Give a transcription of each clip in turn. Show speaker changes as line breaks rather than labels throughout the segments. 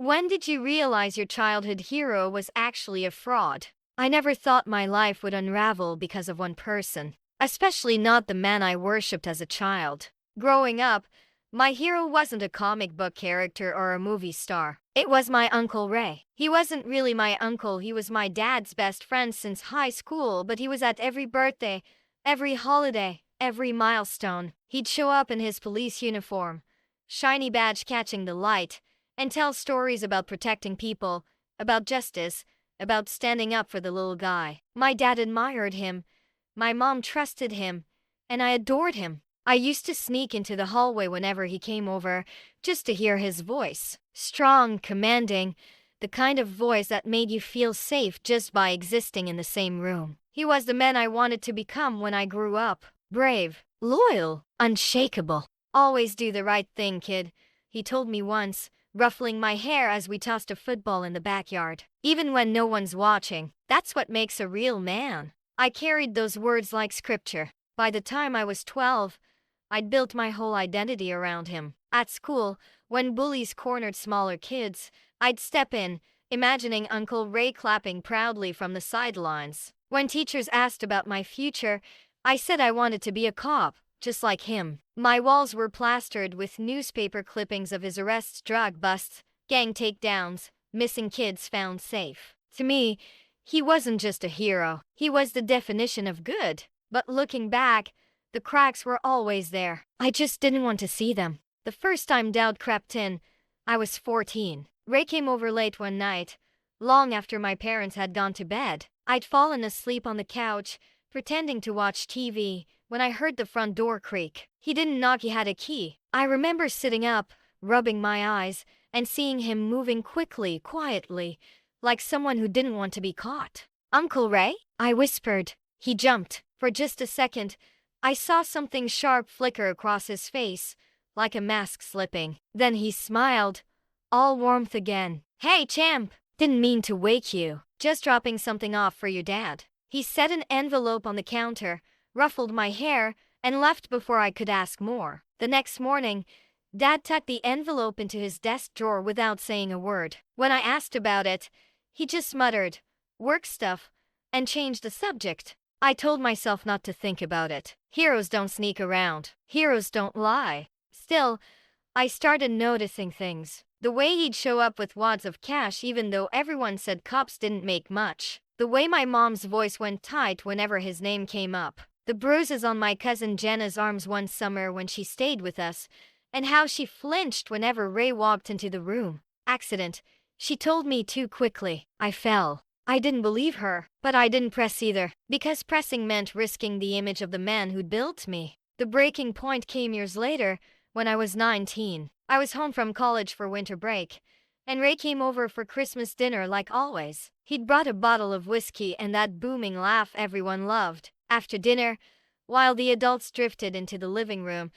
When did you realize your childhood hero was actually a fraud? I never thought my life would unravel because of one person, especially not the man I worshipped as a child. Growing up, my hero wasn't a comic book character or a movie star. It was my Uncle Ray. He wasn't really my uncle, he was my dad's best friend since high school, but he was at every birthday, every holiday, every milestone. He'd show up in his police uniform, shiny badge catching the light, and tell stories about protecting people, about justice, about standing up for the little guy. My dad admired him, my mom trusted him, and I adored him. I used to sneak into the hallway whenever he came over, just to hear his voice. Strong, commanding, the kind of voice that made you feel safe just by existing in the same room. He was the man I wanted to become when I grew up. Brave, loyal, unshakable. Always do the right thing, kid, he told me once, ruffling my hair as we tossed a football in the backyard. Even when no one's watching, that's what makes a real man. I carried those words like scripture. By the time I was 12, I'd built my whole identity around him. At school, when bullies cornered smaller kids, I'd step in, imagining Uncle Ray clapping proudly from the sidelines. When teachers asked about my future, I said I wanted to be a cop, just like him. My walls were plastered with newspaper clippings of his arrests, drug busts, gang takedowns, missing kids found safe. To me, he wasn't just a hero, he was the definition of good. But looking back, the cracks were always there. I just didn't want to see them. The first time doubt crept in, I was 14. Ray came over late one night, long after my parents had gone to bed. I'd fallen asleep on the couch, pretending to watch TV, when I heard the front door creak. He didn't knock, he had a key. I remember sitting up, rubbing my eyes, and seeing him moving quickly, quietly, like someone who didn't want to be caught. "Uncle Ray?" I whispered. He jumped. For just a second, I saw something sharp flicker across his face, like a mask slipping. Then he smiled, all warmth again. "Hey, champ! Didn't mean to wake you. Just dropping something off for your dad." He set an envelope on the counter, ruffled my hair, and left before I could ask more. The next morning, Dad tucked the envelope into his desk drawer without saying a word. When I asked about it, he just muttered, "Work stuff," and changed the subject. I told myself not to think about it. Heroes don't sneak around. Heroes don't lie. Still, I started noticing things. The way he'd show up with wads of cash even though everyone said cops didn't make much. The way my mom's voice went tight whenever his name came up. The bruises on my cousin Jenna's arms one summer when she stayed with us, and how she flinched whenever Ray walked into the room. Accident, she told me too quickly. I fell. I didn't believe her, but I didn't press either, because pressing meant risking the image of the man who'd built me. The breaking point came years later, when I was 19. I was home from college for winter break, and Ray came over for Christmas dinner like always. He'd brought a bottle of whiskey and that booming laugh everyone loved. After dinner, while the adults drifted into the living room,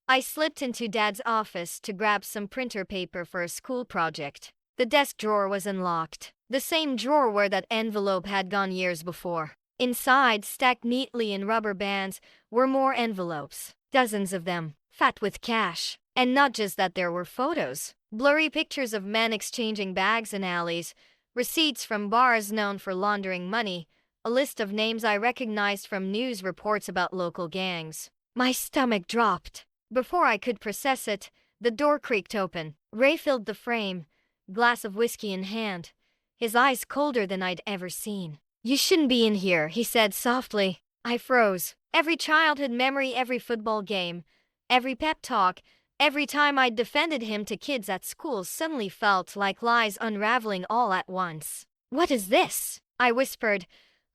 I slipped into Dad's office to grab some printer paper for a school project. The desk drawer was unlocked. The same drawer where that envelope had gone years before. Inside, stacked neatly in rubber bands, were more envelopes. Dozens of them, fat with cash. And not just that, there were photos. Blurry pictures of men exchanging bags in alleys, receipts from bars known for laundering money, a list of names I recognized from news reports about local gangs. My stomach dropped. Before I could process it, the door creaked open. Ray filled the frame, glass of whiskey in hand, his eyes colder than I'd ever seen. "You shouldn't be in here," he said softly. I froze. Every childhood memory, every football game, every pep talk, every time I'd defended him to kids at school suddenly felt like lies unraveling all at once. "What is this?" I whispered,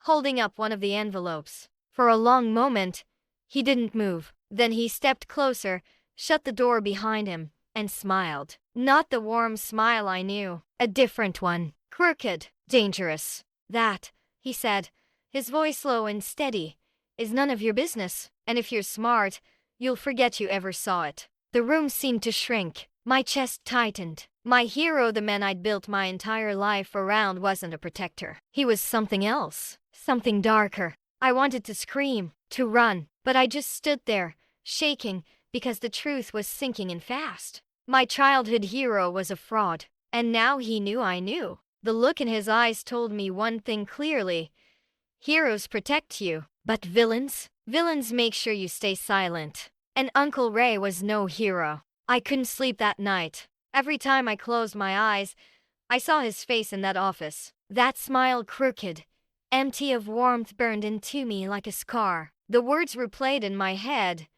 holding up one of the envelopes. For a long moment, he didn't move. Then he stepped closer, shut the door behind him, and smiled. Not the warm smile I knew, a different one. Crooked, dangerous. "That," he said, his voice low and steady, "is none of your business. And if you're smart, you'll forget you ever saw it." The room seemed to shrink. My chest tightened. My hero, the man I'd built my entire life around, wasn't a protector. He was something else. Something darker. I wanted to scream, to run, but I just stood there, shaking, because the truth was sinking in fast. My childhood hero was a fraud. And now he knew I knew. The look in his eyes told me one thing clearly. Heroes protect you, but villains make sure you stay silent. And Uncle Ray was no hero. I couldn't sleep that night. Every time I closed my eyes, I saw his face in that office. That smile crooked, empty of warmth burned into me like a scar. The words replayed in my head.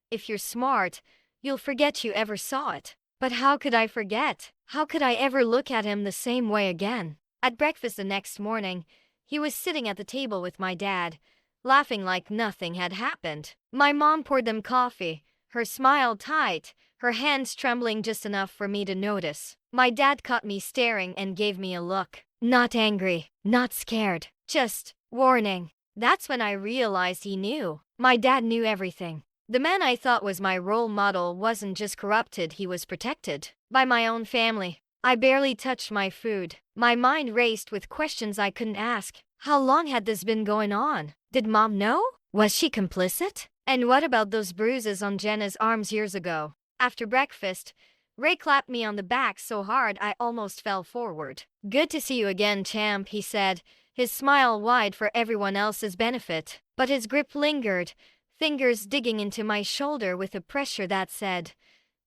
If you're smart, you'll forget you ever saw it. But how could I forget? How could I ever look at him the same way again? At breakfast the next morning, he was sitting at the table with my dad, laughing like nothing had happened. My mom poured them coffee, her smile tight, her hands trembling just enough for me to notice. My dad caught me staring and gave me a look. Not angry, not scared, just warning. That's when I realized he knew. My dad knew everything. The man I thought was my role model wasn't just corrupted, he was protected by my own family. I barely touched my food. My mind raced with questions I couldn't ask. How long had this been going on? Did Mom know? Was she complicit? And what about those bruises on Jenna's arms years ago? After breakfast, Ray clapped me on the back so hard I almost fell forward. "Good to see you again, champ," he said, his smile wide for everyone else's benefit. But his grip lingered, fingers digging into my shoulder with a pressure that said,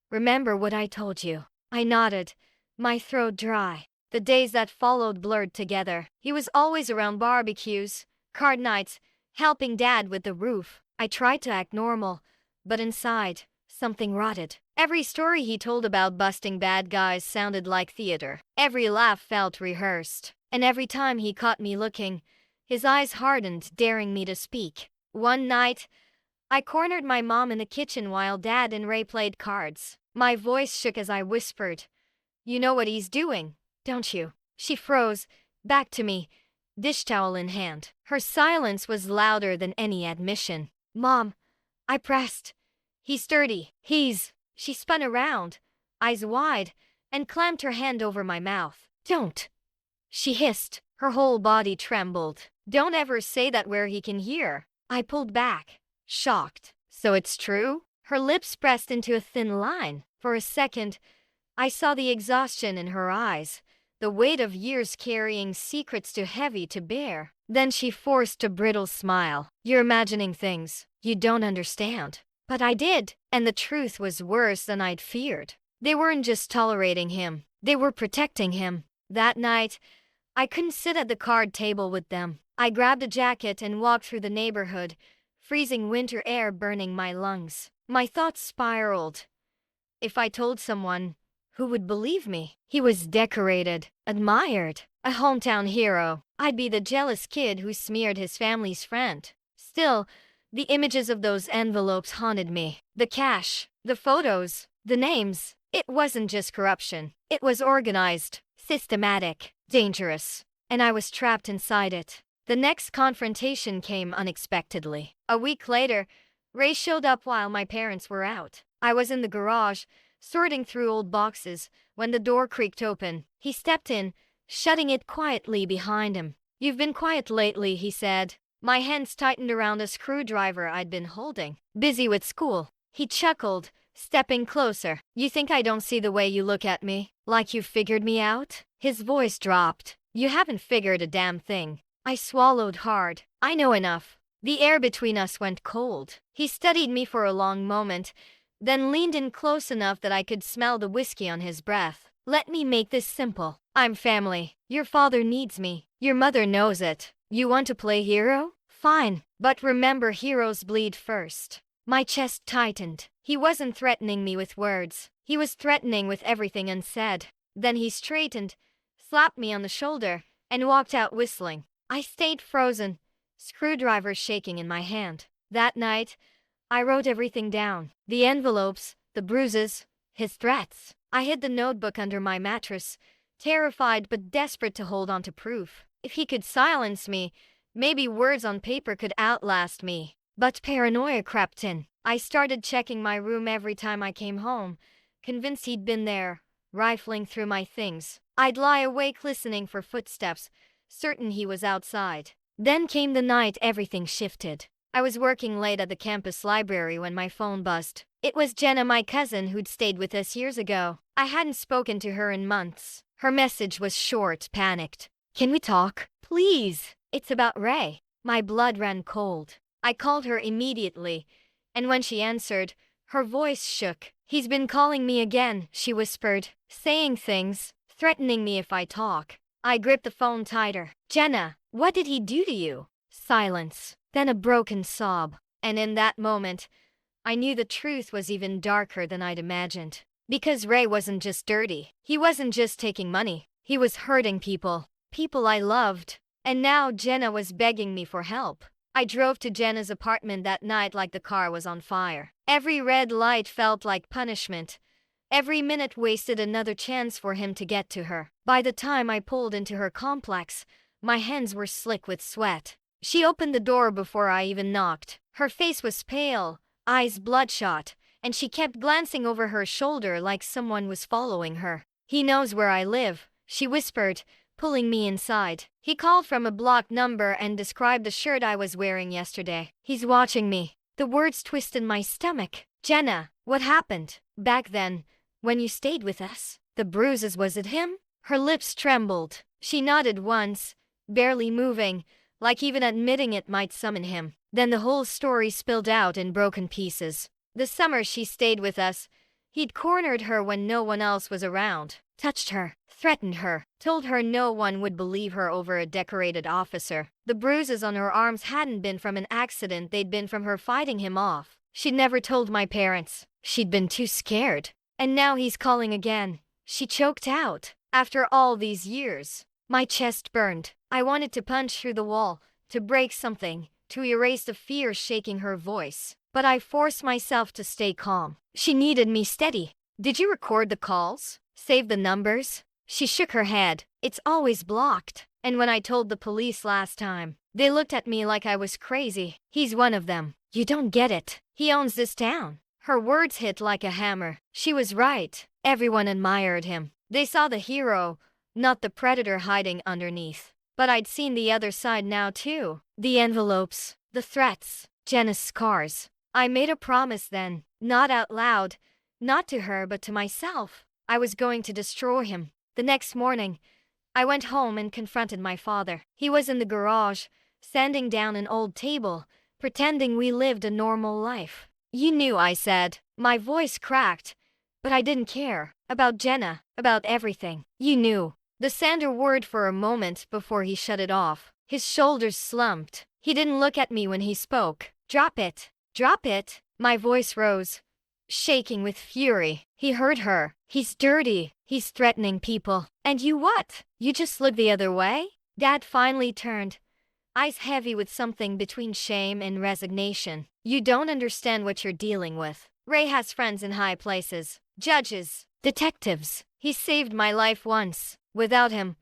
"Remember what I told you." I nodded, my throat dry. The days that followed blurred together. He was always around barbecues, card nights, helping Dad with the roof. I tried to act normal, but inside, something rotted. Every story he told about busting bad guys sounded like theater. Every laugh felt rehearsed. And every time he caught me looking, his eyes hardened, daring me to speak. One night, I cornered my mom in the kitchen while Dad and Ray played cards. My voice shook as I whispered, "You know what he's doing, don't you?" She froze, back to me, dish towel in hand. Her silence was louder than any admission. "Mom," I pressed. "He's sturdy. She spun around, eyes wide, and clamped her hand over my mouth. "Don't," she hissed. Her whole body trembled. "Don't ever say that where he can hear." I pulled back, shocked. "So it's true?" Her lips pressed into a thin line. For a second, I saw the exhaustion in her eyes, the weight of years carrying secrets too heavy to bear. Then she forced a brittle smile. "You're imagining things. You don't understand." But I did, and the truth was worse than I'd feared. They weren't just tolerating him, they were protecting him. That night, I couldn't sit at the card table with them. I grabbed a jacket and walked through the neighborhood, freezing winter air burning my lungs. My thoughts spiraled. If I told someone, who would believe me? He was decorated, admired, a hometown hero. I'd be the jealous kid who smeared his family's friend. Still, the images of those envelopes haunted me. The cash, the photos, the names. It wasn't just corruption. It was organized, systematic, dangerous. And I was trapped inside it. The next confrontation came unexpectedly. A week later, Ray showed up while my parents were out. I was in the garage, sorting through old boxes, when the door creaked open. He stepped in, shutting it quietly behind him. "You've been quiet lately," he said. My hands tightened around a screwdriver I'd been holding. "Busy with school." He chuckled, stepping closer. "You think I don't see the way you look at me? Like you've figured me out?" His voice dropped. "You haven't figured a damn thing." I swallowed hard. "I know enough." The air between us went cold. He studied me for a long moment, then leaned in close enough that I could smell the whiskey on his breath. "Let me make this simple. I'm family. Your father needs me. Your mother knows it. You want to play hero? Fine. But remember, heroes bleed first." My chest tightened. He wasn't threatening me with words. He was threatening with everything unsaid. Then he straightened, slapped me on the shoulder, and walked out whistling. I stayed frozen, screwdriver shaking in my hand. That night, I wrote everything down. The envelopes, the bruises, his threats. I hid the notebook under my mattress, terrified but desperate to hold on to proof. If he could silence me, maybe words on paper could outlast me. But paranoia crept in. I started checking my room every time I came home, convinced he'd been there, rifling through my things. I'd lie awake listening for footsteps, certain he was outside. Then came the night everything shifted. I was working late at the campus library when my phone buzzed. It was Jenna, my cousin who'd stayed with us years ago. I hadn't spoken to her in months. Her message was short, panicked. Can we talk? Please. It's about Ray. My blood ran cold. I called her immediately, and when she answered, her voice shook. He's been calling me again, she whispered, saying things, threatening me if I talk. I gripped the phone tighter. Jenna, what did he do to you? Silence, then a broken sob. And in that moment, I knew the truth was even darker than I'd imagined. Because Ray wasn't just dirty. He wasn't just taking money. He was hurting people. People I loved. And now Jenna was begging me for help. I drove to Jenna's apartment that night like the car was on fire. Every red light felt like punishment. Every minute wasted another chance for him to get to her. By the time I pulled into her complex, my hands were slick with sweat. She opened the door before I even knocked. Her face was pale, eyes bloodshot, and she kept glancing over her shoulder like someone was following her. He knows where I live, she whispered, pulling me inside. He called from a blocked number and described the shirt I was wearing yesterday. He's watching me. The words twisted my stomach. Jenna, what happened? Back then, when you stayed with us, the bruises, was it him? Her lips trembled. She nodded once, barely moving, like even admitting it might summon him. Then the whole story spilled out in broken pieces. The summer she stayed with us, he'd cornered her when no one else was around, touched her, threatened her, told her no one would believe her over a decorated officer. The bruises on her arms hadn't been from an accident, they'd been from her fighting him off. She'd never told my parents. She'd been too scared. And now he's calling again. She choked out. After all these years, my chest burned. I wanted to punch through the wall, to break something, to erase the fear shaking her voice. But I forced myself to stay calm. She needed me steady. Did you record the calls? Save the numbers? She shook her head. It's always blocked. And when I told the police last time, they looked at me like I was crazy. He's one of them. You don't get it. He owns this town. Her words hit like a hammer. She was right. Everyone admired him. They saw the hero, not the predator hiding underneath. But I'd seen the other side now too. The envelopes, the threats, Jenna's scars. I made a promise then, not out loud, not to her but to myself. I was going to destroy him. The next morning, I went home and confronted my father. He was in the garage, sanding down an old table, pretending we lived a normal life. You knew, I said. My voice cracked, but I didn't care. About Jenna, about everything. You knew. The sander whirred for a moment before he shut it off. His shoulders slumped. He didn't look at me when he spoke. Drop it. Drop it. My voice rose, shaking with fury. He heard her. He's dirty. He's threatening people. And you what? You just look the other way? Dad finally turned, eyes heavy with something between shame and resignation. You don't understand what you're dealing with. Ray has friends in high places. Judges. Detectives. He saved my life once. Without him,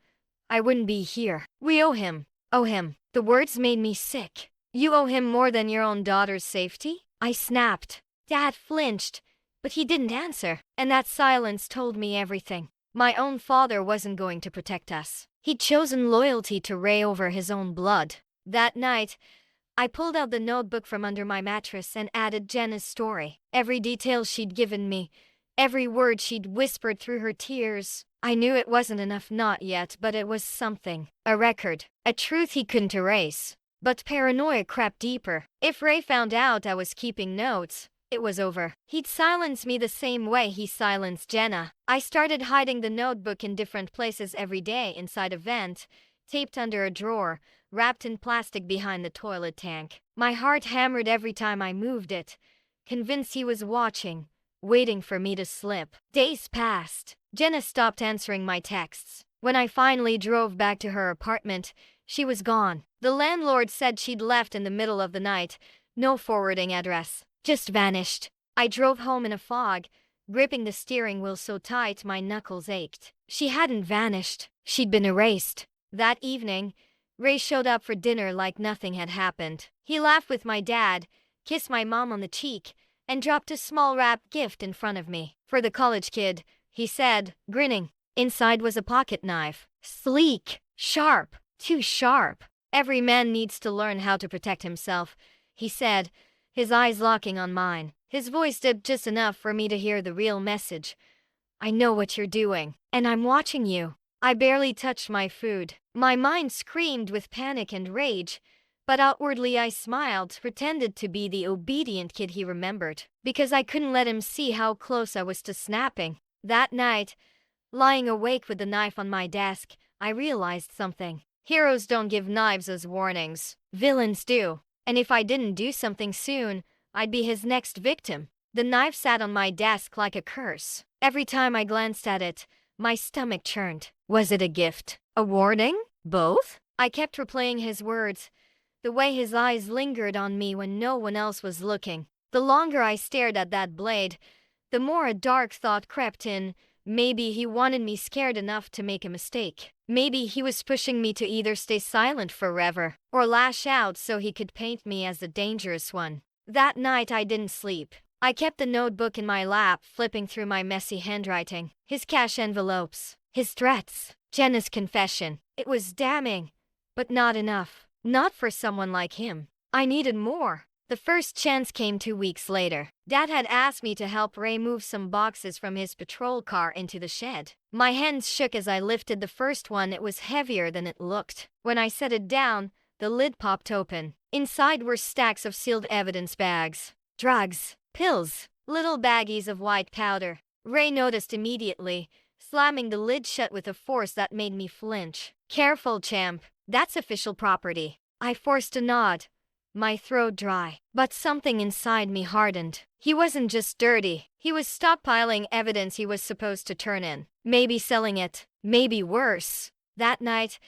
I wouldn't be here. We owe him. Owe him. The words made me sick. You owe him more than your own daughter's safety? I snapped. Dad flinched, but he didn't answer. And that silence told me everything. My own father wasn't going to protect us. He'd chosen loyalty to Ray over his own blood. That night, I pulled out the notebook from under my mattress and added Jenna's story. Every detail she'd given me, every word she'd whispered through her tears. I knew it wasn't enough, not yet, but it was something. A record. A truth he couldn't erase. But paranoia crept deeper. If Ray found out I was keeping notes, it was over. He'd silence me the same way he silenced Jenna. I started hiding the notebook in different places every day, inside a vent, taped under a drawer, wrapped in plastic behind the toilet tank. My heart hammered every time I moved it, convinced he was watching, waiting for me to slip. Days passed. Jenna stopped answering my texts. When I finally drove back to her apartment, she was gone. The landlord said she'd left in the middle of the night. No forwarding address. Just vanished. I drove home in a fog, gripping the steering wheel so tight my knuckles ached. She hadn't vanished. She'd been erased. That evening, Ray showed up for dinner like nothing had happened. He laughed with my dad, kissed my mom on the cheek, and dropped a small wrapped gift in front of me. For the college kid, he said, grinning. Inside was a pocket knife. Sleek. Sharp. Too sharp. Every man needs to learn how to protect himself, he said, his eyes locking on mine. His voice dipped just enough for me to hear the real message. I know what you're doing, and I'm watching you. I barely touched my food. My mind screamed with panic and rage, but outwardly I smiled, pretended to be the obedient kid he remembered, because I couldn't let him see how close I was to snapping. That night, lying awake with the knife on my desk, I realized something. Heroes don't give knives as warnings. Villains do. And if I didn't do something soon, I'd be his next victim. The knife sat on my desk like a curse. Every time I glanced at it, my stomach churned. Was it a gift? A warning? Both? I kept replaying his words, the way his eyes lingered on me when no one else was looking. The longer I stared at that blade, the more a dark thought crept in. Maybe he wanted me scared enough to make a mistake. Maybe he was pushing me to either stay silent forever or lash out so he could paint me as the dangerous one. That night I didn't sleep. I kept the notebook in my lap, flipping through my messy handwriting, his cash envelopes, his threats, Jenna's confession. It was damning, but not enough. Not for someone like him. I needed more. The first chance came 2 weeks later. Dad had asked me to help Ray move some boxes from his patrol car into the shed. My hands shook as I lifted the first one. It was heavier than it looked. When I set it down, the lid popped open. Inside were stacks of sealed evidence bags. Drugs. Pills. Little baggies of white powder. Ray noticed immediately, slamming the lid shut with a force that made me flinch. Careful, champ. That's official property. I forced a nod, my throat dry, but something inside me hardened. He wasn't just dirty, he was stockpiling evidence he was supposed to turn in. Maybe selling it, maybe worse. That night,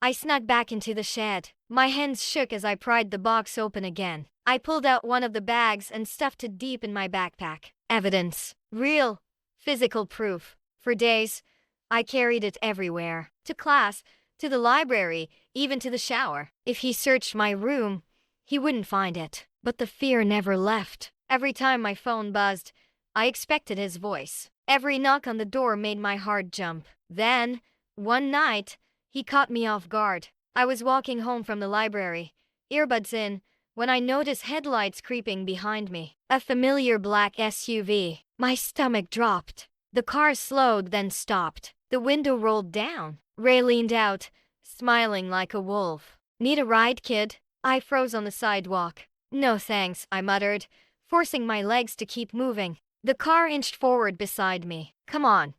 I snuck back into the shed. My hands shook as I pried the box open again. I pulled out one of the bags and stuffed it deep in my backpack. Evidence. Real, physical proof. For days, I carried it everywhere. To class, to the library, even to the shower. If he searched my room, he wouldn't find it. But the fear never left. Every time my phone buzzed, I expected his voice. Every knock on the door made my heart jump. Then, one night, he caught me off guard. I was walking home from the library, earbuds in, when I noticed headlights creeping behind me. A familiar black SUV. My stomach dropped. The car slowed, then stopped. The window rolled down. Ray leaned out, smiling like a wolf. Need a ride, kid? I froze on the sidewalk. No thanks, I muttered, forcing my legs to keep moving. The car inched forward beside me. Come on.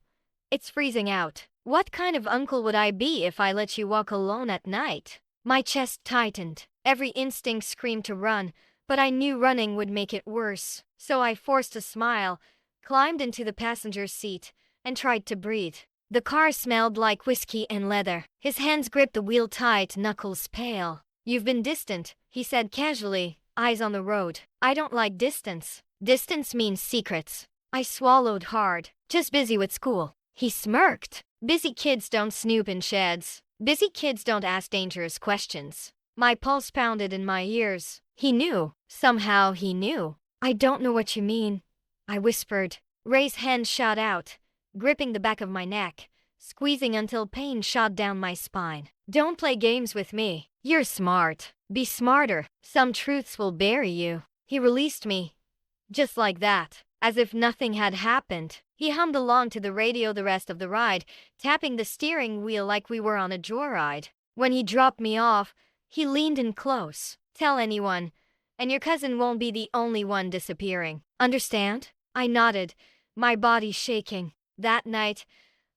It's freezing out. What kind of uncle would I be if I let you walk alone at night? My chest tightened. Every instinct screamed to run, but I knew running would make it worse. So I forced a smile, climbed into the passenger seat, and tried to breathe. The car smelled like whiskey and leather. His hands gripped the wheel tight, knuckles pale. You've been distant, he said casually, eyes on the road. I don't like distance. Distance means secrets. I swallowed hard. Just busy with school. He smirked. Busy kids don't snoop in sheds. Busy kids don't ask dangerous questions. My pulse pounded in my ears. He knew. Somehow he knew. I don't know what you mean, I whispered. Ray's hand shot out, gripping the back of my neck, squeezing until pain shot down my spine. Don't play games with me. You're smart. Be smarter. Some truths will bury you. He released me. Just like that. As if nothing had happened. He hummed along to the radio the rest of the ride, tapping the steering wheel like we were on a joyride. When he dropped me off, he leaned in close. Tell anyone, and your cousin won't be the only one disappearing. Understand? I nodded, my body shaking. That night,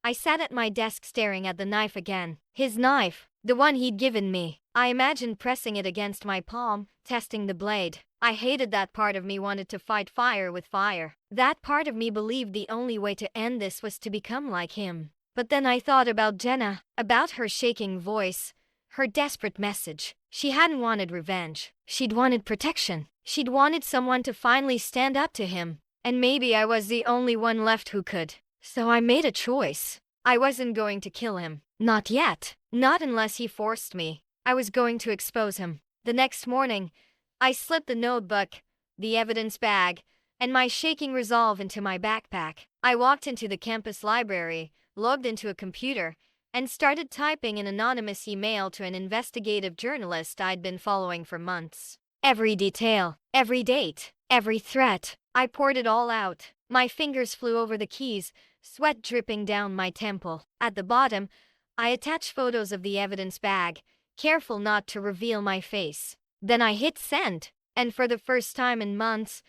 I sat at my desk staring at the knife again. His knife, the one he'd given me. I imagined pressing it against my palm, testing the blade. I hated that part of me wanted to fight fire with fire. That part of me believed the only way to end this was to become like him. But then I thought about Jenna, about her shaking voice, her desperate message. She hadn't wanted revenge. She'd wanted protection. She'd wanted someone to finally stand up to him. And maybe I was the only one left who could. So I made a choice. I wasn't going to kill him. Not yet. Not unless he forced me. I was going to expose him. The next morning, I slipped the notebook, the evidence bag, and my shaking resolve into my backpack. I walked into the campus library, logged into a computer, and started typing an anonymous email to an investigative journalist I'd been following for months. Every detail, every date, every threat, I poured it all out. My fingers flew over the keys, sweat dripping down my temple. At the bottom, I attached photos of the evidence bag, careful not to reveal my face. Then I hit send, and for the first time in months,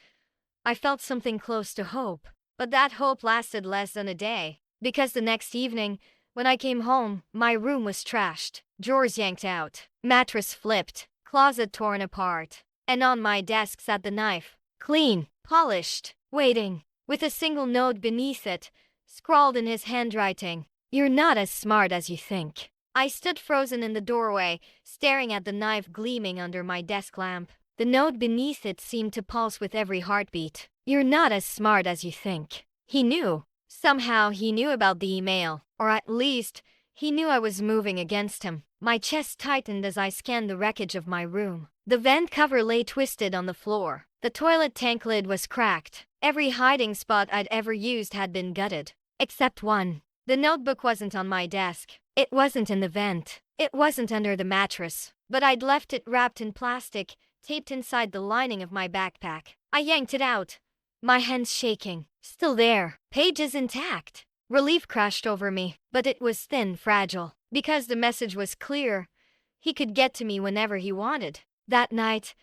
I felt something close to hope. But that hope lasted less than a day, because the next evening, when I came home, my room was trashed, drawers yanked out, mattress flipped, closet torn apart, and on my desk sat the knife, clean, polished, waiting, with a single note beneath it, scrawled in his handwriting. You're not as smart as you think. I stood frozen in the doorway, staring at the knife gleaming under my desk lamp. The note beneath it seemed to pulse with every heartbeat. You're not as smart as you think. He knew. Somehow he knew about the email, or at least, he knew I was moving against him. My chest tightened as I scanned the wreckage of my room. The vent cover lay twisted on the floor. The toilet tank lid was cracked. Every hiding spot I'd ever used had been gutted. Except one. The notebook wasn't on my desk. It wasn't in the vent. It wasn't under the mattress. But I'd left it wrapped in plastic, taped inside the lining of my backpack. I yanked it out, my hands shaking. Still there, pages intact. Relief crashed over me, but it was thin, fragile. Because the message was clear, he could get to me whenever he wanted. That night,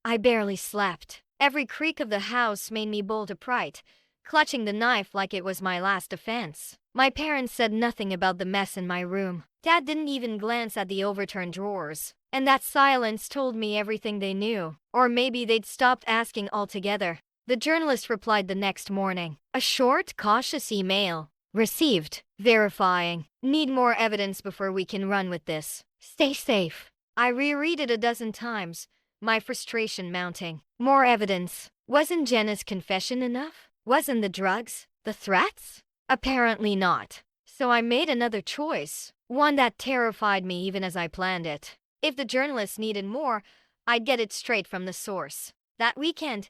I barely slept. Every creak of the house made me bolt upright, clutching the knife like it was my last offense. My parents said nothing about the mess in my room. Dad didn't even glance at the overturned drawers. And that silence told me everything they knew. Or maybe they'd stopped asking altogether. The journalist replied the next morning. A short, cautious email. Received. Verifying. Need more evidence before we can run with this. Stay safe. I reread it a dozen times, my frustration mounting. More evidence. Wasn't Jenna's confession enough? Wasn't the drugs? The threats? Apparently not. So I made another choice. One that terrified me even as I planned it. If the journalist needed more, I'd get it straight from the source. That weekend,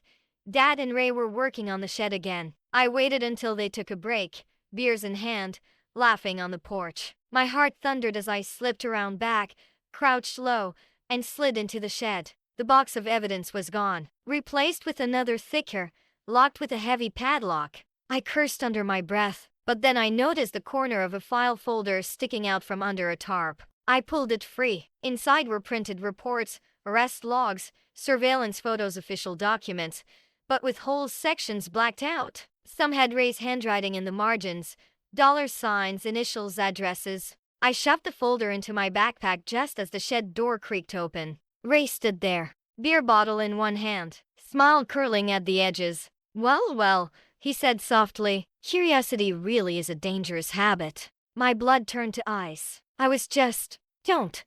Dad and Ray were working on the shed again. I waited until they took a break, beers in hand, laughing on the porch. My heart thundered as I slipped around back, crouched low, and slid into the shed. The box of evidence was gone, replaced with another thicker, locked with a heavy padlock. I cursed under my breath, but then I noticed the corner of a file folder sticking out from under a tarp. I pulled it free. Inside were printed reports, arrest logs, surveillance photos, official documents, but with whole sections blacked out. Some had Ray's handwriting in the margins, dollar signs, initials, addresses. I shoved the folder into my backpack just as the shed door creaked open. Ray stood there, beer bottle in one hand, smile curling at the edges. Well, he said softly, curiosity really is a dangerous habit. My blood turned to ice. I was just, don't.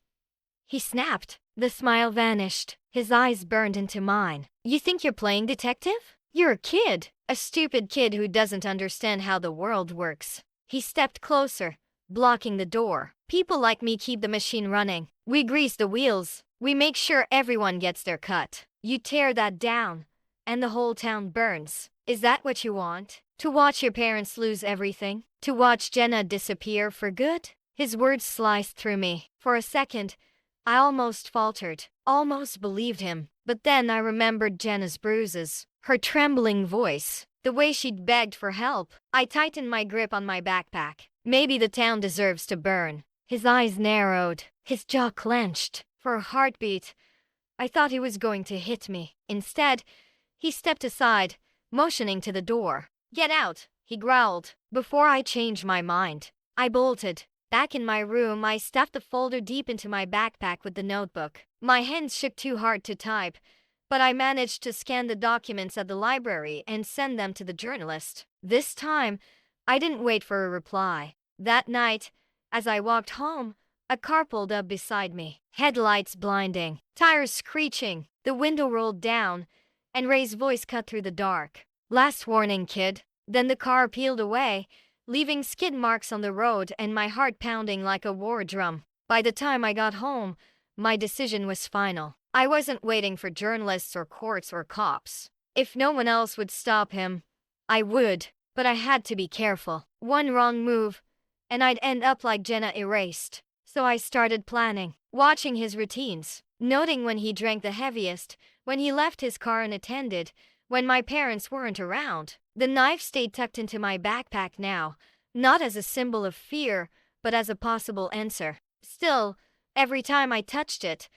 He snapped. The smile vanished. His eyes burned into mine. You think you're playing detective? You're a kid. A stupid kid who doesn't understand how the world works. He stepped closer, blocking the door. People like me keep the machine running. We grease the wheels. We make sure everyone gets their cut. You tear that down, and the whole town burns. Is that what you want? To watch your parents lose everything? To watch Jenna disappear for good? His words sliced through me. For a second, I almost faltered, almost believed him. But then I remembered Jenna's bruises, her trembling voice, the way she'd begged for help. I tightened my grip on my backpack. Maybe the town deserves to burn. His eyes narrowed, his jaw clenched. For a heartbeat, I thought he was going to hit me. Instead, he stepped aside, motioning to the door. Get out, he growled. Before I changed my mind, I bolted. Back in my room, I stuffed the folder deep into my backpack with the notebook. My hands shook too hard to type, but I managed to scan the documents at the library and send them to the journalist. This time, I didn't wait for a reply. That night, as I walked home, a car pulled up beside me, headlights blinding, tires screeching. The window rolled down, and Ray's voice cut through the dark. Last warning, kid. Then the car peeled away, leaving skid marks on the road and my heart pounding like a war drum. By the time I got home, my decision was final. I wasn't waiting for journalists or courts or cops. If no one else would stop him, I would, but I had to be careful. One wrong move, and I'd end up like Jenna, erased. So I started planning, watching his routines, noting when he drank the heaviest, when he left his car unattended, when my parents weren't around. The knife stayed tucked into my backpack now, not as a symbol of fear, but as a possible answer. Still, every time I touched it,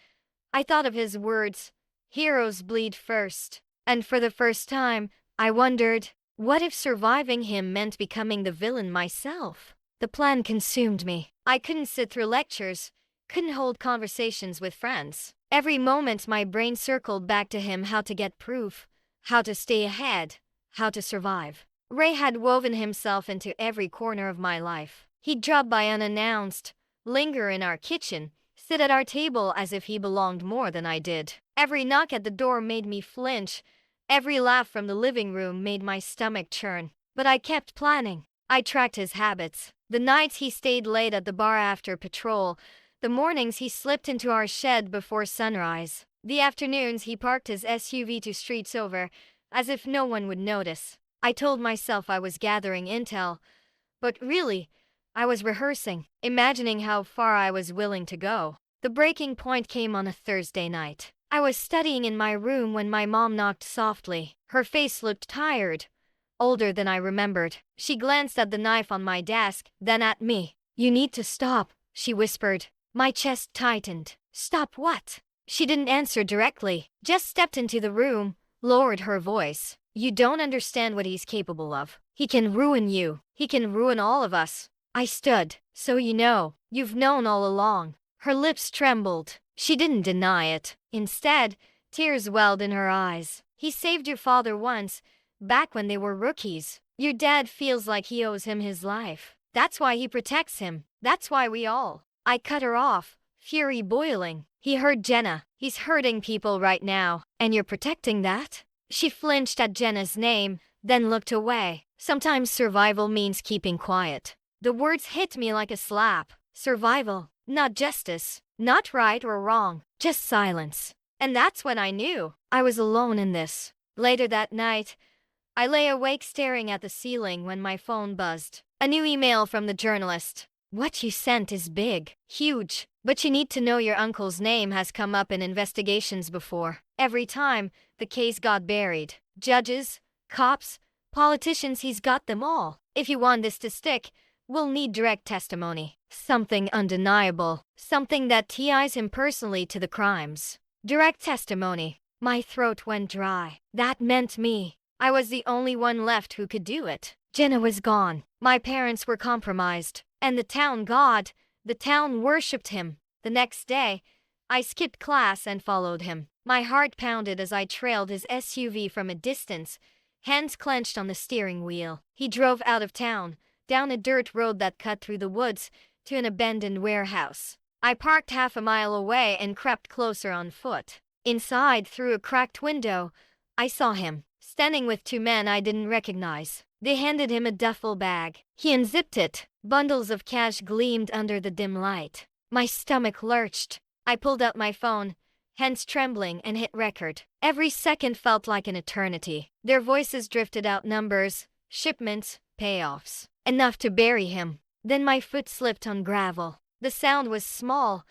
I thought of his words, "Heroes bleed first." And for the first time, I wondered, what if surviving him meant becoming the villain myself? The plan consumed me. I couldn't sit through lectures, couldn't hold conversations with friends. Every moment my brain circled back to him, how to get proof, how to stay ahead, how to survive. Ray had woven himself into every corner of my life. He'd drop by unannounced, linger in our kitchen, sit at our table as if he belonged more than I did. Every knock at the door made me flinch. Every laugh from the living room made my stomach churn. But I kept planning. I tracked his habits. The nights he stayed late at the bar after patrol, the mornings he slipped into our shed before sunrise, the afternoons he parked his SUV 2 streets over, as if no one would notice. I told myself I was gathering intel, but really, I was rehearsing, imagining how far I was willing to go. The breaking point came on a Thursday night. I was studying in my room when my mom knocked softly. Her face looked tired, older than I remembered. She glanced at the knife on my desk, then at me. "You need to stop," she whispered. My chest tightened. "Stop what?" She didn't answer directly, just stepped into the room, lowered her voice. "You don't understand what he's capable of. He can ruin you. He can ruin all of us." I stood. "So you know. You've known all along." Her lips trembled. She didn't deny it. Instead, tears welled in her eyes. "He saved your father once, back when they were rookies. Your dad feels like he owes him his life. That's why he protects him. That's why we all." I cut her off, fury boiling. "He hurt Jenna. He's hurting people right now. And you're protecting that?" She flinched at Jenna's name, then looked away. Sometimes survival means keeping quiet. The words hit me like a slap. Survival, not justice, not right or wrong, just silence. And that's when I knew I was alone in this. Later that night, I lay awake staring at the ceiling when my phone buzzed. A new email from the journalist. "What you sent is big, huge, but you need to know your uncle's name has come up in investigations before. Every time, the case got buried. Judges, cops, politicians, he's got them all. If you want this to stick, we'll need direct testimony. Something undeniable, something that ties him personally to the crimes. Direct testimony." My throat went dry. That meant me. I was the only one left who could do it. Jenna was gone. My parents were compromised. And the town worshipped him. The next day, I skipped class and followed him. My heart pounded as I trailed his SUV from a distance, hands clenched on the steering wheel. He drove out of town, down a dirt road that cut through the woods, to an abandoned warehouse. I parked half a mile away and crept closer on foot. Inside, through a cracked window, I saw him, standing with 2 men I didn't recognize. They handed him a duffel bag. He unzipped it. Bundles of cash gleamed under the dim light. My stomach lurched. I pulled out my phone, hands trembling, and hit record. Every second felt like an eternity. Their voices drifted out, numbers, shipments, payoffs. Enough to bury him. Then my foot slipped on gravel. The sound was small,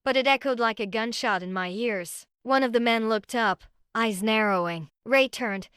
but it echoed like a gunshot in my ears. One of the men looked up, eyes narrowing. Ray turned,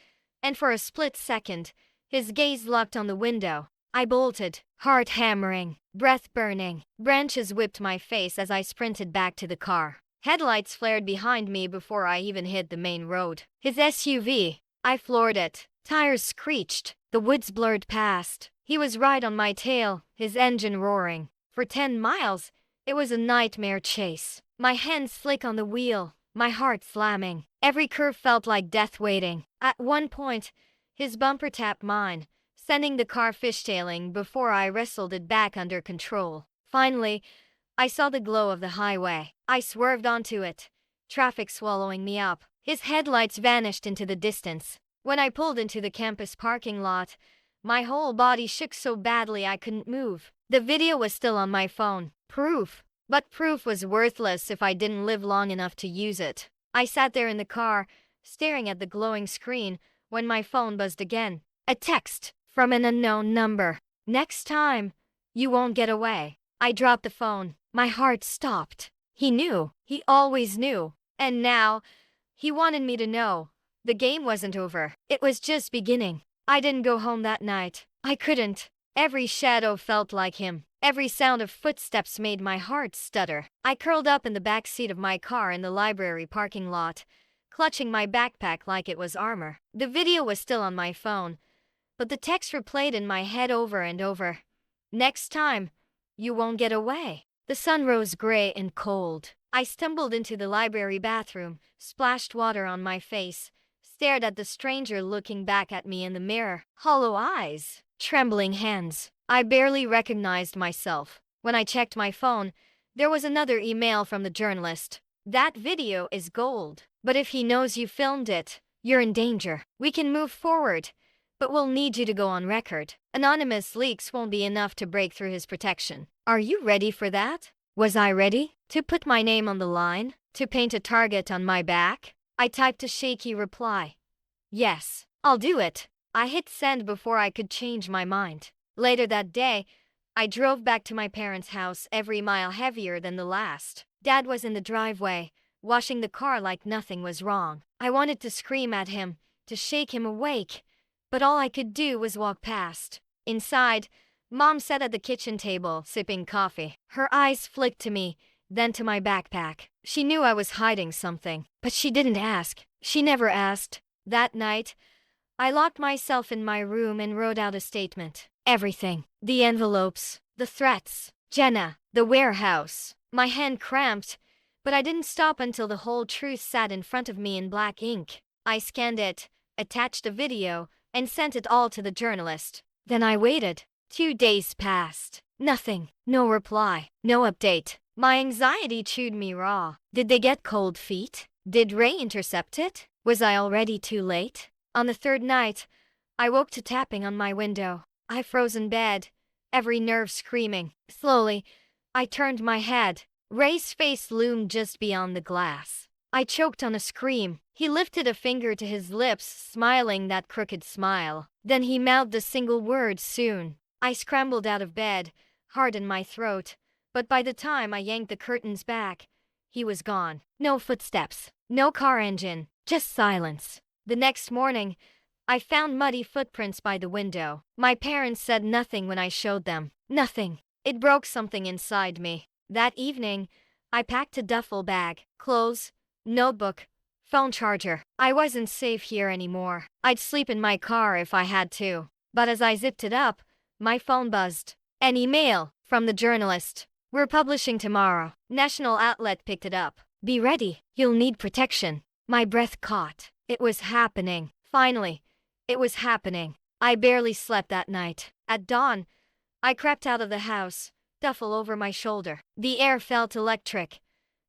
and for a split second, his gaze locked on the window. I bolted, heart hammering, breath burning. Branches whipped my face as I sprinted back to the car. Headlights flared behind me before I even hit the main road. His SUV. I floored it. Tires screeched. The woods blurred past. He was right on my tail, his engine roaring. For 10 miles, it was a nightmare chase. My hands slick on the wheel, my heart slamming. Every curve felt like death waiting. At one point, his bumper tapped mine, sending the car fishtailing before I wrestled it back under control. Finally, I saw the glow of the highway. I swerved onto it, traffic swallowing me up. His headlights vanished into the distance. When I pulled into the campus parking lot, my whole body shook so badly I couldn't move. The video was still on my phone. Proof. But proof was worthless if I didn't live long enough to use it. I sat there in the car, staring at the glowing screen, when my phone buzzed again. A text from an unknown number. "Next time, you won't get away." I dropped the phone. My heart stopped. He knew. He always knew. And now, he wanted me to know. The game wasn't over. It was just beginning. I didn't go home that night. I couldn't. Every shadow felt like him. Every sound of footsteps made my heart stutter. I curled up in the back seat of my car in the library parking lot, clutching my backpack like it was armor. The video was still on my phone, but the text replayed in my head over and over. Next time, you won't get away. The sun rose gray and cold. I stumbled into the library bathroom, splashed water on my face, stared at the stranger looking back at me in the mirror. Hollow eyes, trembling hands. I barely recognized myself. When I checked my phone, there was another email from the journalist. That video is gold. But if he knows you filmed it, you're in danger. We can move forward, but we'll need you to go on record. Anonymous leaks won't be enough to break through his protection. Are you ready for that? Was I ready? To put my name on the line? To paint a target on my back? I typed a shaky reply. Yes, I'll do it. I hit send before I could change my mind. Later that day, I drove back to my parents' house, every mile heavier than the last. Dad was in the driveway, washing the car like nothing was wrong. I wanted to scream at him, to shake him awake, but all I could do was walk past. Inside, Mom sat at the kitchen table, sipping coffee. Her eyes flicked to me, then to my backpack. She knew I was hiding something, but she didn't ask. She never asked. That night, I locked myself in my room and wrote out a statement. Everything. The envelopes, the threats, Jenna, the warehouse. My hand cramped, but I didn't stop until the whole truth sat in front of me in black ink. I scanned it, attached a video, and sent it all to the journalist. Then I waited. 2 days passed. Nothing. No reply. No update. My anxiety chewed me raw. Did they get cold feet? Did Ray intercept it? Was I already too late? On the third night, I woke to tapping on my window. I froze in bed, every nerve screaming. Slowly, I turned my head. Ray's face loomed just beyond the glass. I choked on a scream. He lifted a finger to his lips, smiling that crooked smile. Then he mouthed a single word, soon. I scrambled out of bed, heart in my throat, but by the time I yanked the curtains back, he was gone. No footsteps, no car engine, just silence. The next morning, I found muddy footprints by the window. My parents said nothing when I showed them. Nothing. It broke something inside me. That evening, I packed a duffel bag, clothes, notebook, phone charger. I wasn't safe here anymore. I'd sleep in my car if I had to. But as I zipped it up, my phone buzzed. An email from the journalist. We're publishing tomorrow. National outlet picked it up. Be ready. You'll need protection. My breath caught. It was happening. Finally, it was happening. I barely slept that night. At dawn, I crept out of the house, duffel over my shoulder. The air felt electric,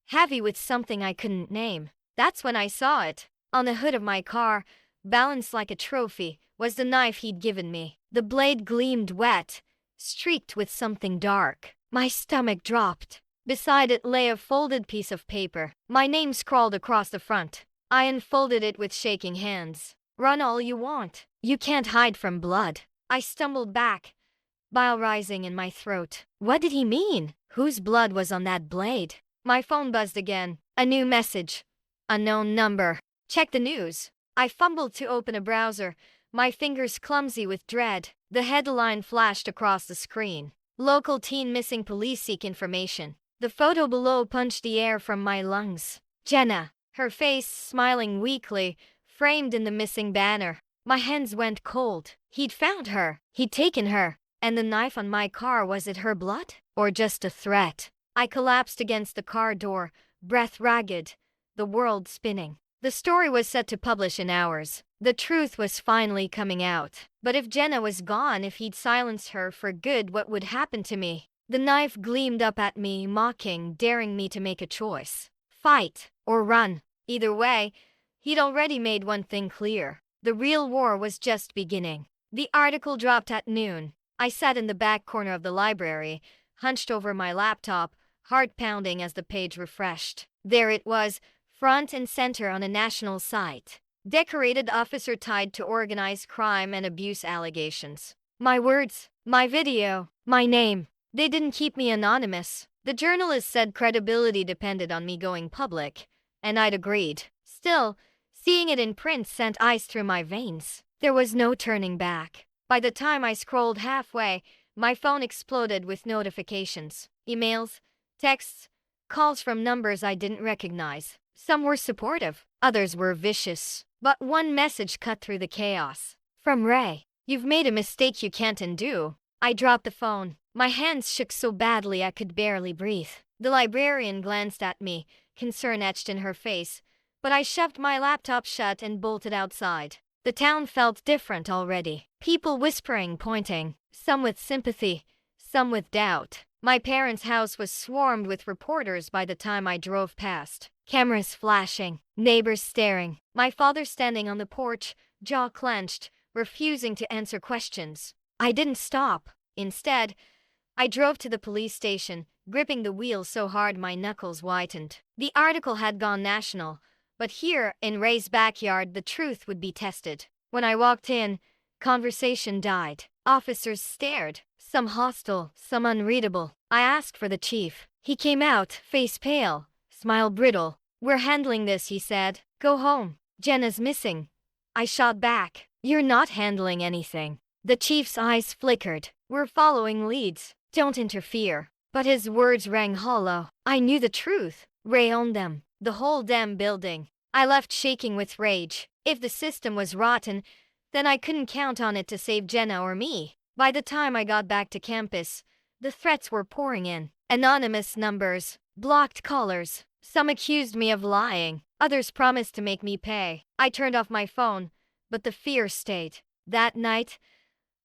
heavy with something I couldn't name. That's when I saw it. On the hood of my car, balanced like a trophy, was the knife he'd given me. The blade gleamed wet, streaked with something dark. My stomach dropped. Beside it lay a folded piece of paper, my name scrawled across the front. I unfolded it with shaking hands. Run all you want. You can't hide from blood. I stumbled back, bile rising in my throat. What did he mean? Whose blood was on that blade? My phone buzzed again. A new message. Unknown number. Check the news. I fumbled to open a browser, my fingers clumsy with dread. The headline flashed across the screen. Local teen missing, police seek information. The photo below punched the air from my lungs. Jenna, her face smiling weakly, framed in the missing banner. My hands went cold. He'd found her. He'd taken her. And the knife on my car, was it her blood? Or just a threat? I collapsed against the car door, breath ragged, the world spinning. The story was set to publish in hours. The truth was finally coming out. But if Jenna was gone, if he'd silenced her for good, what would happen to me? The knife gleamed up at me, mocking, daring me to make a choice. Fight or run. Either way, he'd already made one thing clear. The real war was just beginning. The article dropped at noon. I sat in the back corner of the library, hunched over my laptop, heart pounding as the page refreshed. There it was, front and center on a national site. Decorated officer tied to organized crime and abuse allegations. My words, my video, my name. They didn't keep me anonymous. The journalist said credibility depended on me going public, and I'd agreed. Still, seeing it in print sent ice through my veins. There was no turning back. By the time I scrolled halfway, My phone exploded with notifications, emails, texts, calls from numbers I didn't recognize. Some were supportive, others were vicious. But one message cut through the chaos. From Ray. "You've made a mistake you can't undo." I dropped the phone. My hands shook so badly I could barely breathe. The librarian glanced at me, concern etched in her face, but I shoved my laptop shut and bolted outside. The town felt different already. People whispering, pointing, some with sympathy, some with doubt. My parents' house was swarmed with reporters by the time I drove past. Cameras flashing, neighbors staring, my father standing on the porch, jaw clenched, refusing to answer questions. I didn't stop. Instead, I drove to the police station, gripping the wheel so hard my knuckles whitened. The article had gone national, but here, in Ray's backyard, the truth would be tested. When I walked in, conversation died. Officers stared, some hostile, some unreadable. I asked for the chief. He came out, face pale, smile brittle. "We're handling this," he said. "Go home. Jenna's missing." I shot back. "You're not handling anything." The chief's eyes flickered. "We're following leads. Don't interfere." But his words rang hollow. I knew the truth. Ray owned them. The whole damn building. I left shaking with rage. If the system was rotten, then I couldn't count on it to save Jenna or me. By the time I got back to campus, the threats were pouring in. Anonymous numbers, blocked callers. Some accused me of lying. Others promised to make me pay. I turned off my phone, but the fear stayed. That night,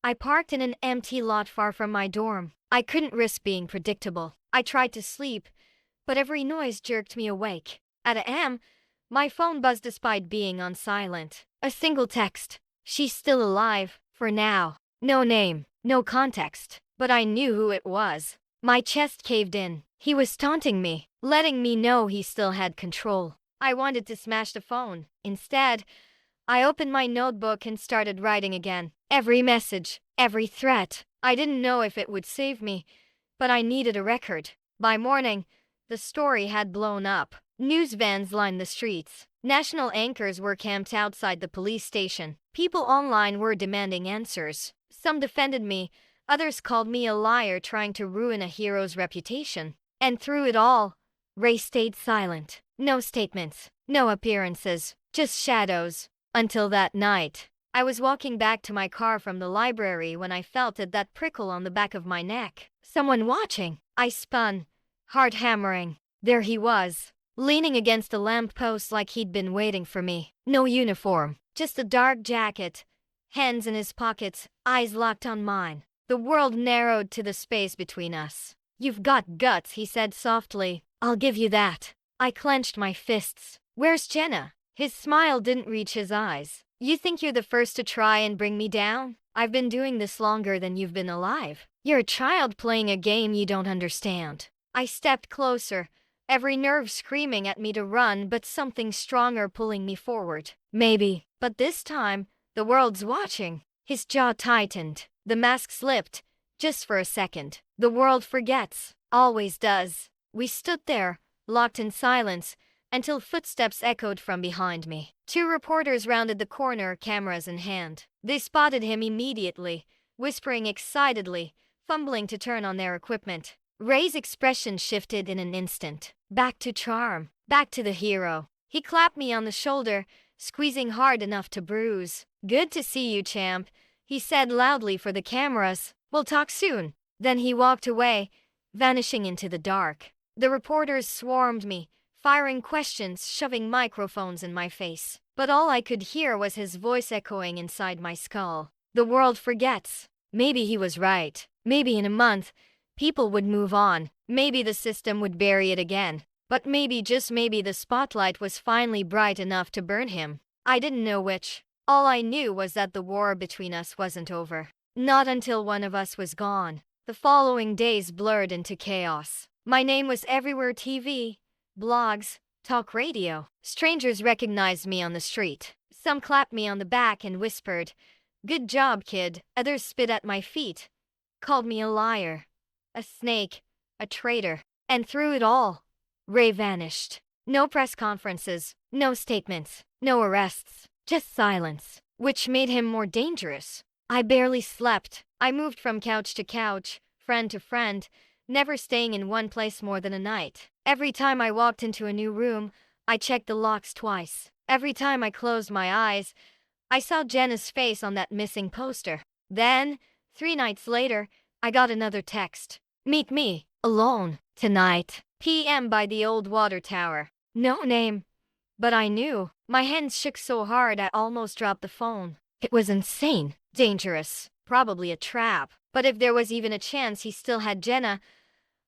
I parked in an empty lot far from my dorm. I couldn't risk being predictable. I tried to sleep, but every noise jerked me awake. At a.m., my phone buzzed despite being on silent. A single text. "She's still alive, for now." No name, no context, but I knew who it was. My chest caved in. He was taunting me, letting me know he still had control. I wanted to smash the phone. Instead, I opened my notebook and started writing again. Every message, every threat. I didn't know if it would save me, but I needed a record. By morning, the story had blown up. News vans lined the streets. National anchors were camped outside the police station. People online were demanding answers. Some defended me, others called me a liar trying to ruin a hero's reputation. And through it all, Ray stayed silent. No statements, no appearances, just shadows. Until that night. I was walking back to my car from the library when I felt that prickle on the back of my neck. Someone watching. I spun, heart hammering. There he was, leaning against a lamppost like he'd been waiting for me. No uniform, just a dark jacket, hands in his pockets, eyes locked on mine. The world narrowed to the space between us. "You've got guts," he said softly. "I'll give you that." I clenched my fists. "Where's Jenna?" His smile didn't reach his eyes. "You think you're the first to try and bring me down? I've been doing this longer than you've been alive. You're a child playing a game you don't understand." I stepped closer, every nerve screaming at me to run, but something stronger pulling me forward. Maybe, but this time, the world's watching. His jaw tightened. The mask slipped, just for a second. The world forgets, always does. We stood there, locked in silence, until footsteps echoed from behind me. 2 reporters rounded the corner, cameras in hand. They spotted him immediately, whispering excitedly, fumbling to turn on their equipment. Ray's expression shifted in an instant. Back to charm, back to the hero. He clapped me on the shoulder, squeezing hard enough to bruise. "Good to see you, champ," he said loudly for the cameras. "We'll talk soon." Then he walked away, vanishing into the dark. The reporters swarmed me, firing questions, shoving microphones in my face. But all I could hear was his voice echoing inside my skull. The world forgets. Maybe he was right. Maybe in a month, people would move on. Maybe the system would bury it again. But maybe, just maybe, the spotlight was finally bright enough to burn him. I didn't know which. All I knew was that the war between us wasn't over. Not until one of us was gone. The following days blurred into chaos. My name was everywhere: TV, blogs, talk radio. Strangers recognized me on the street. Some clapped me on the back and whispered, "Good job, kid." Others spit at my feet, called me a liar, a snake, a traitor. And through it all, Ray vanished. No press conferences, no statements, no arrests, just silence, which made him more dangerous. I barely slept. I moved from couch to couch, friend to friend, never staying in one place more than a night. Every time I walked into a new room, I checked the locks twice. Every time I closed my eyes, I saw Jenna's face on that missing poster. Then, 3 nights later, I got another text. Meet me, alone, tonight, PM by the old water tower. No name. But I knew. My hands shook so hard I almost dropped the phone. It was insane, dangerous, probably a trap. But if there was even a chance he still had Jenna,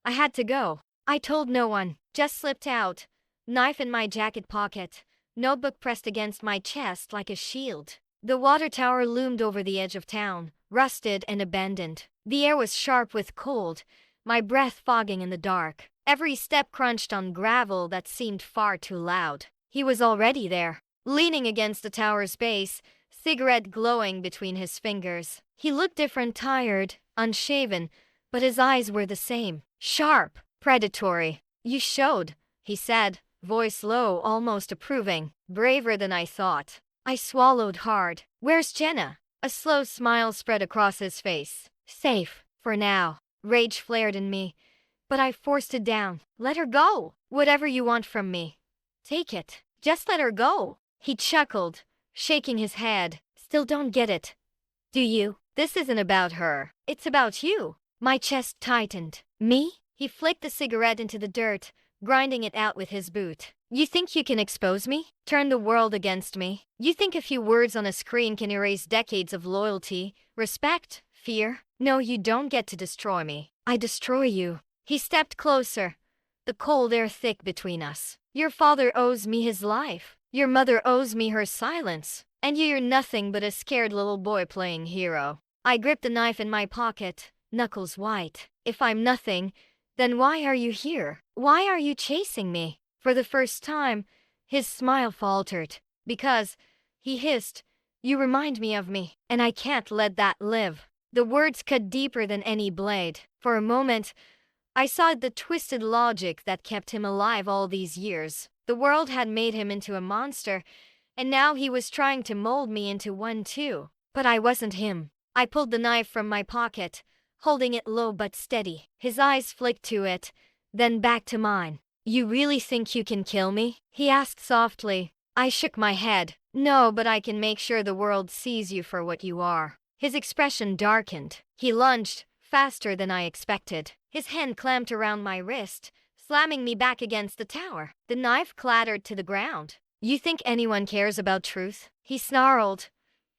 I had to go. I told no one, just slipped out, knife in my jacket pocket, notebook pressed against my chest like a shield. The water tower loomed over the edge of town, rusted and abandoned. The air was sharp with cold, my breath fogging in the dark. Every step crunched on gravel that seemed far too loud. He was already there, leaning against the tower's base, cigarette glowing between his fingers. He looked different, tired, unshaven, but his eyes were the same, sharp, predatory. You showed, he said, voice low, almost approving. Braver than I thought. I swallowed hard. Where's Jenna? A slow smile spread across his face. Safe, for now. Rage flared in me, but I forced it down. Let her go. Whatever you want from me. Take it. Just let her go. He chuckled, shaking his head. Still don't get it. Do you? This isn't about her. It's about you. My chest tightened. Me? He flicked the cigarette into the dirt, grinding it out with his boot. You think you can expose me? Turn the world against me? You think a few words on a screen can erase decades of loyalty, respect, fear? No, you don't get to destroy me. I destroy you. He stepped closer, the cold air thick between us. Your father owes me his life. Your mother owes me her silence. And you're nothing but a scared little boy playing hero. I gripped the knife in my pocket, knuckles white. If I'm nothing, then why are you here? Why are you chasing me? For the first time, his smile faltered. Because, he hissed, you remind me of me, and I can't let that live. The words cut deeper than any blade. For a moment, I saw the twisted logic that kept him alive all these years. The world had made him into a monster, and now he was trying to mold me into one too. But I wasn't him. I pulled the knife from my pocket, holding it low but steady. His eyes flicked to it, then back to mine. You really think you can kill me? He asked softly. I shook my head. No, but I can make sure the world sees you for what you are. His expression darkened. He lunged, faster than I expected. His hand clamped around my wrist, slamming me back against the tower. The knife clattered to the ground. You think anyone cares about truth? He snarled,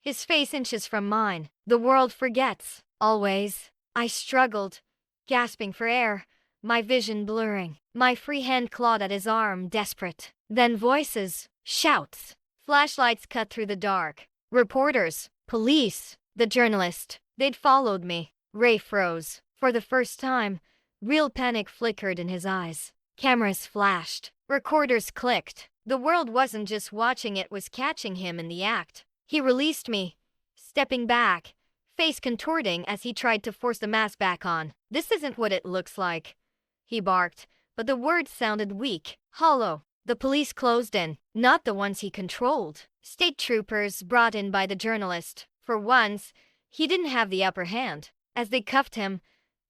his face inches from mine. The world forgets. Always. I struggled, gasping for air, my vision blurring. My free hand clawed at his arm, desperate. Then voices, shouts, flashlights cut through the dark. Reporters, police, the journalist. They'd followed me. Ray froze. For the first time, real panic flickered in his eyes. Cameras flashed. Recorders clicked. The world wasn't just watching, it was catching him in the act. He released me, stepping back, face contorting as he tried to force the mask back on. This isn't what it looks like, he barked, but the words sounded weak, hollow. The police closed in, not the ones he controlled. State troopers brought in by the journalist. For once, he didn't have the upper hand. As they cuffed him,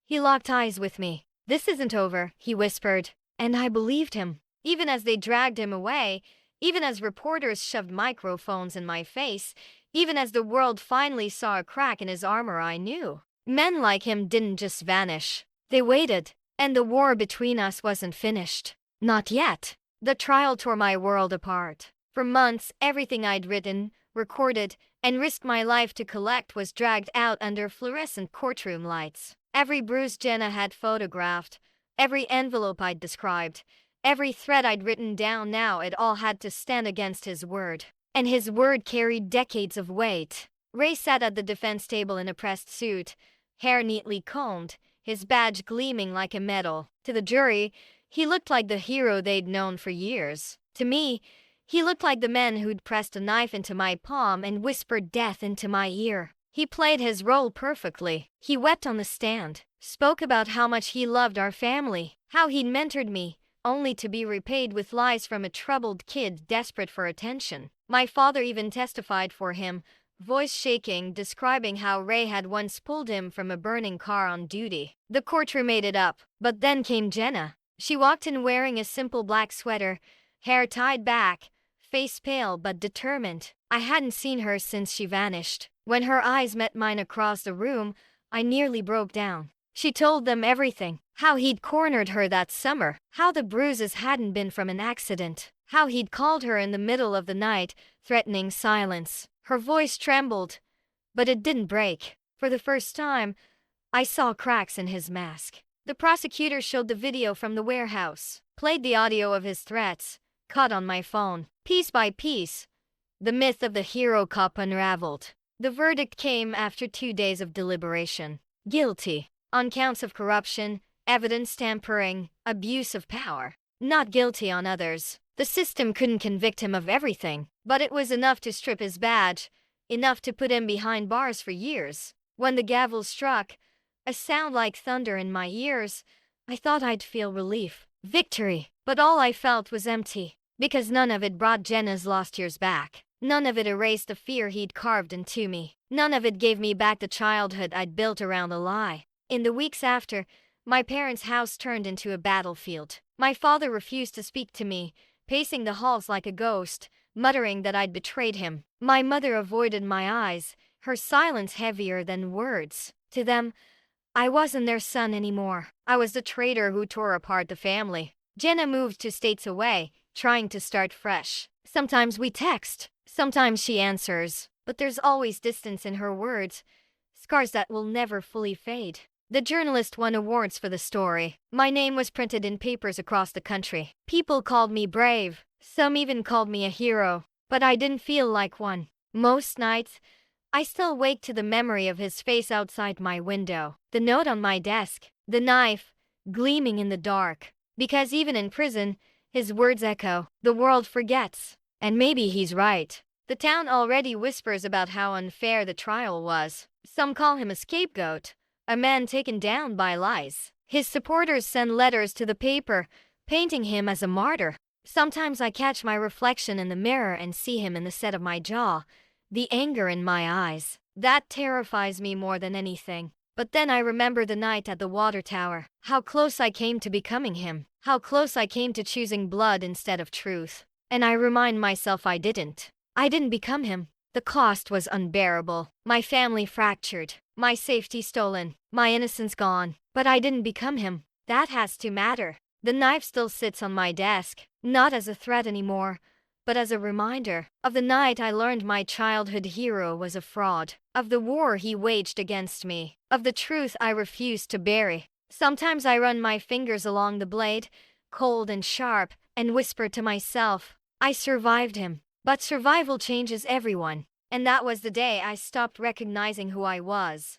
he locked eyes with me. This isn't over, he whispered, and I believed him. Even as they dragged him away, even as reporters shoved microphones in my face, even as the world finally saw a crack in his armor, I knew. Men like him didn't just vanish. They waited, and the war between us wasn't finished. Not yet. The trial tore my world apart. For months, everything I'd written, recorded, and risked my life to collect was dragged out under fluorescent courtroom lights. Every bruise Jenna had photographed, every envelope I'd described, every thread I'd written down, now it all had to stand against his word. And his word carried decades of weight. Ray sat at the defense table in a pressed suit, hair neatly combed, his badge gleaming like a medal. To the jury, he looked like the hero they'd known for years. To me, he looked like the man who'd pressed a knife into my palm and whispered death into my ear. He played his role perfectly. He wept on the stand, spoke about how much he loved our family, how he'd mentored me, only to be repaid with lies from a troubled kid desperate for attention. My father even testified for him, voice shaking, describing how Ray had once pulled him from a burning car on duty. The courtroom ate it up, but then came Jenna. She walked in wearing a simple black sweater, hair tied back, face pale but determined. I hadn't seen her since she vanished. When her eyes met mine across the room, I nearly broke down. She told them everything. How he'd cornered her that summer. How the bruises hadn't been from an accident. How he'd called her in the middle of the night, threatening silence. Her voice trembled, but it didn't break. For the first time, I saw cracks in his mask. The prosecutor showed the video from the warehouse, played the audio of his threats, caught on my phone. Piece by piece, the myth of the hero cop unraveled. The verdict came after 2 days of deliberation. Guilty. On counts of corruption, evidence tampering, abuse of power. Not guilty on others. The system couldn't convict him of everything, but it was enough to strip his badge, enough to put him behind bars for years. When the gavel struck, a sound like thunder in my ears, I thought I'd feel relief, victory, but all I felt was empty, because none of it brought Jenna's lost years back. None of it erased the fear he'd carved into me. None of it gave me back the childhood I'd built around the lie. In the weeks after, my parents' house turned into a battlefield. My father refused to speak to me, pacing the halls like a ghost, muttering that I'd betrayed him. My mother avoided my eyes, her silence heavier than words. To them, I wasn't their son anymore. I was the traitor who tore apart the family. Jenna moved 2 states away, trying to start fresh. Sometimes we text, sometimes she answers, but there's always distance in her words, scars that will never fully fade. The journalist won awards for the story. My name was printed in papers across the country. People called me brave. Some even called me a hero. But I didn't feel like one. Most nights, I still wake to the memory of his face outside my window. The note on my desk. The knife, gleaming in the dark. Because even in prison, his words echo. The world forgets. And maybe he's right. The town already whispers about how unfair the trial was. Some call him a scapegoat. A man taken down by lies. His supporters send letters to the paper, painting him as a martyr. Sometimes I catch my reflection in the mirror and see him in the set of my jaw, the anger in my eyes. That terrifies me more than anything. But then I remember the night at the water tower, how close I came to becoming him, how close I came to choosing blood instead of truth. And I remind myself I didn't. I didn't become him. The cost was unbearable. My family fractured. My safety stolen. My innocence gone. But I didn't become him. That has to matter. The knife still sits on my desk, not as a threat anymore, but as a reminder of the night I learned my childhood hero was a fraud, of the war he waged against me, of the truth I refused to bury. Sometimes I run my fingers along the blade, cold and sharp, and whisper to myself, I survived him. But survival changes everyone, and that was the day I stopped recognizing who I was.